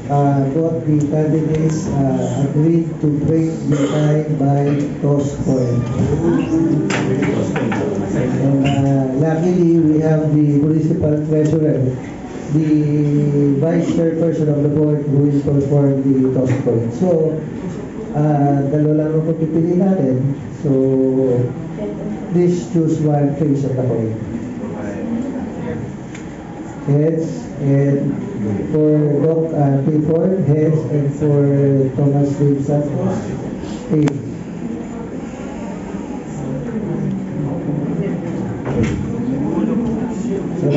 both the candidates agreed to break the tie by toss coin. And luckily, we have the municipal treasurer, the vice chairperson of the board who will perform the toss coin. So, dalawa lang ang pagpipili natin. So, please choose one face of the coin. Heads, and for Doc Clifford, heads, and for Thomas Lee Santos, tails. So,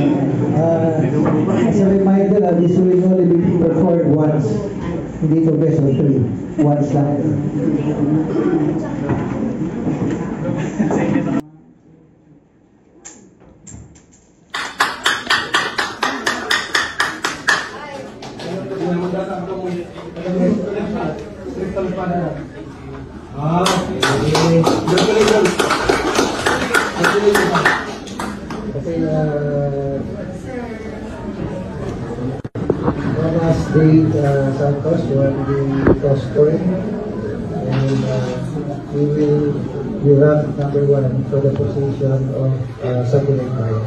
as a reminder, this will only be performed once. Hindi to best of 3. Once lang. Thomas D. Santos won the toss coin, and he will be ranked number 1 for the position of satellite buyer.